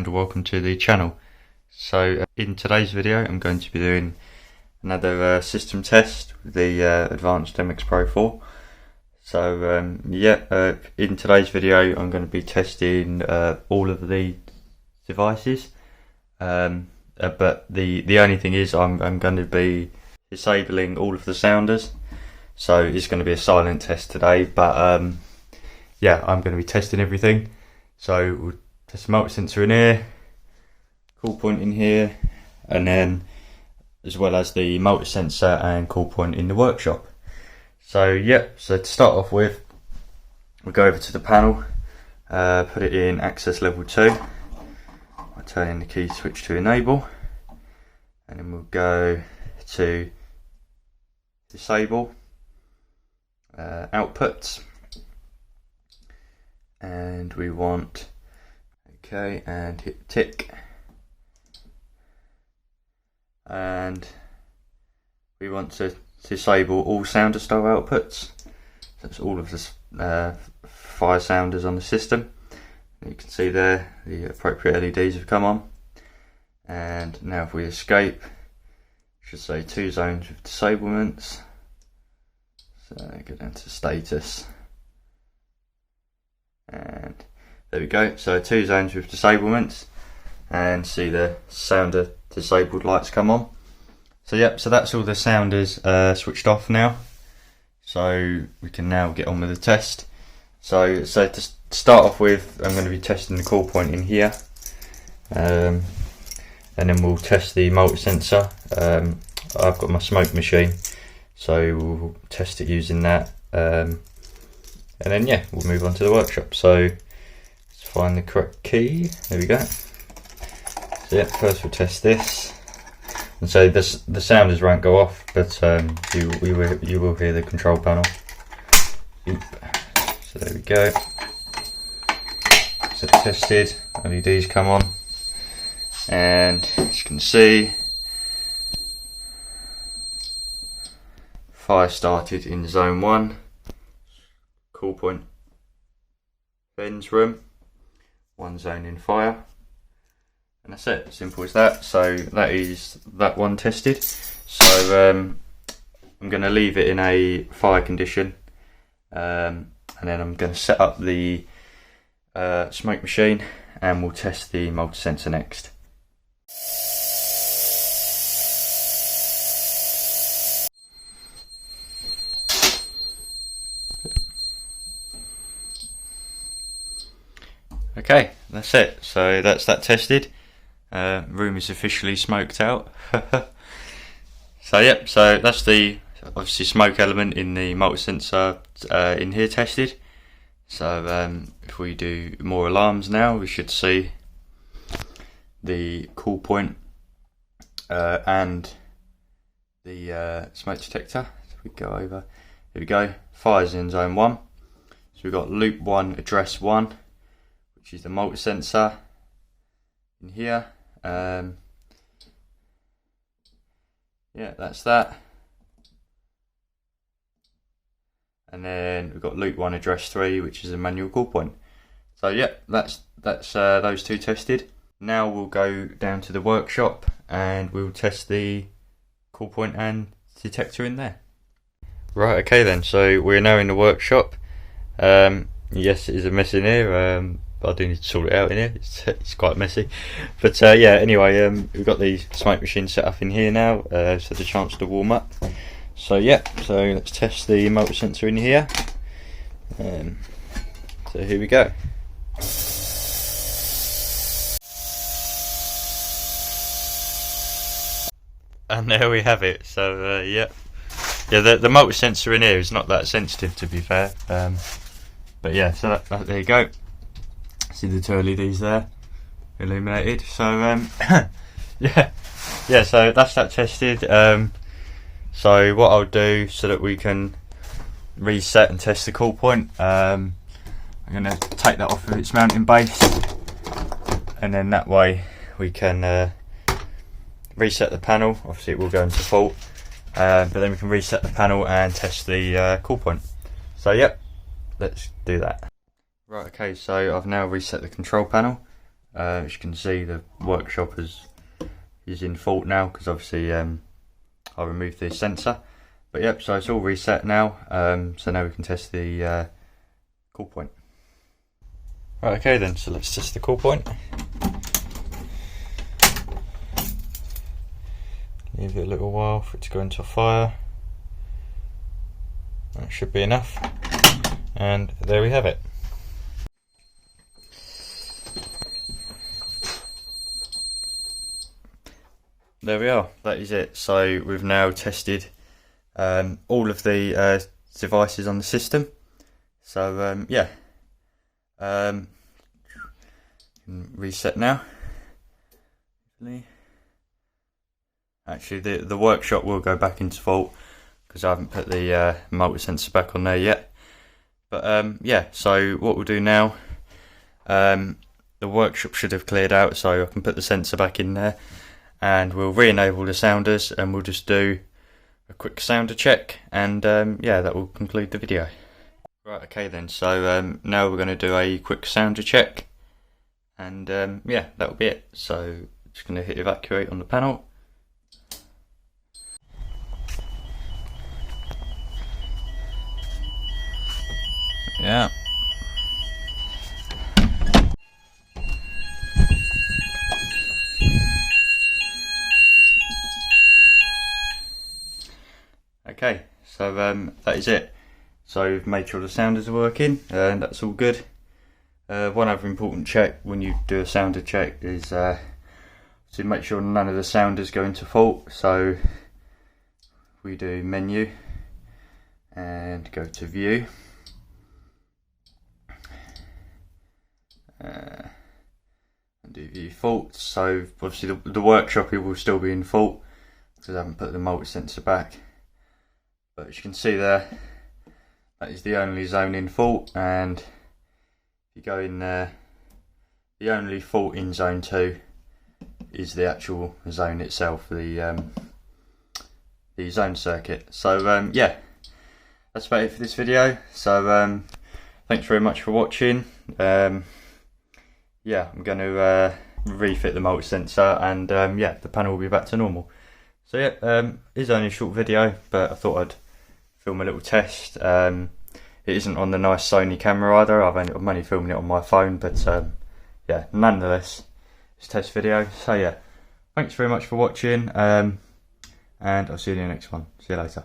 and welcome to the channel. So in today's video I'm going to be doing another system test with the advanced MxPro 4. So in today's video I'm going to be testing all of the devices, but the only thing is I'm going to be disabling all of the sounders, so it's going to be a silent test today, but yeah, I'm going to be testing everything. So we'll test the multi-sensor in here, cool point in here, and then as well as the multi-sensor and cool point in the workshop. So yeah, so to start off with, we'll go over to the panel, put it in access level 2. I'll turn in the key switch to enable, and then we'll go to disable outputs, and we want OK, and hit tick, and we want to disable all sounder style outputs. So that's all of the fire sounders on the system. You can see there the appropriate LEDs have come on, and now if we escape, it should say 2 zones with disablements. So go down to status, and there we go. So 2 zones with disablements, and see the sounder disabled lights come on. So yep, so that's all the sounders switched off now. So we can now get on with the test. So to start off with, I'm going to be testing the cool point in here, and then we'll test the multi-sensor. I've got my smoke machine, so we'll test it using that, and then yeah, we'll move on to the workshop. So let's find the correct key. There we go. So yeah, first we'll test this, and so the sounders won't go off, but you will hear the control panel. Oop. So there we go. So tested, LEDs come on, and as you can see, fire started in zone 1, cool point Ben's room, 1 zone in fire, and that's it, simple as that. So that is that one tested. So I'm going to leave it in a fire condition, and then I'm going to set up the smoke machine, and we'll test the multi-sensor next. Okay, that's it. So that's that tested. Room is officially smoked out. So yep, so that's the obviously smoke element in the multi-sensor in here tested. So if we do more alarms now, we should see the cool point and the smoke detector. So we go over, here we go, fire's in zone 1. So we've got loop 1 address 1, which is the multi-sensor in here. Yeah, that's that. And then we've got loop 1 address 3, which is a manual call point. So yeah, that's those 2 tested. Now we'll go down to the workshop and we'll test the call point and detector in there. Right, okay then, so we're now in the workshop. Yes, it is a mess in here. I do need to sort it out in here, it's quite messy. But yeah, anyway, we've got the smoke machine set up in here now, so the chance to warm up. So yeah, so let's test the multi-sensor in here. So here we go. And there we have it. So yeah, the multi-sensor in here is not that sensitive, to be fair. But yeah, so there you go. See the 2 LEDs there, illuminated. So yeah, so that's that tested. So what I'll do so that we can reset and test the cool point, I'm going to take that off of its mounting base, and then that way we can reset the panel. Obviously it will go into default, but then we can reset the panel and test the cool point. So yep, let's do that. Right, okay, so I've now reset the control panel. As you can see, the workshop is in fault now because obviously I removed the sensor. But yep, so it's all reset now. So now we can test the cool point. Right, okay then, so let's test the cool point. Leave it a little while for it to go into a fire. That should be enough. And there we have it. There we are, that is it. So we've now tested all of the devices on the system. So yeah, reset now. Actually, the workshop will go back into fault because I haven't put the multi-sensor back on there yet. But yeah, so what we'll do now, the workshop should have cleared out, so I can put the sensor back in there, and we'll re-enable the sounders, and we'll just do a quick sounder check, and yeah, that will conclude the video. Right, okay then, so now we're going to do a quick sounder check, and yeah, that will be it. So just going to hit evacuate on the panel. Yeah. Okay, so that is it. So we've made sure the sounders are working, and that's all good. One other important check when you do a sounder check is to make sure none of the sounders go into fault. So we do menu and go to view. And do view faults. So obviously the workshop will still be in fault because I haven't put the multi-sensor back. But as you can see there, that is the only zone in fault, and if you go in there, the only fault in zone 2 is the actual zone itself, the zone circuit. So yeah, that's about it for this video. So thanks very much for watching. Yeah, I'm going to refit the multi-sensor, and yeah, the panel will be back to normal. So yeah, it's only a short video, but I thought I'd film a little test. It isn't on the nice Sony camera either. I'm only filming it on my phone, but yeah, nonetheless, it's a test video. So yeah, thanks very much for watching, and I'll see you in the next one. See you later.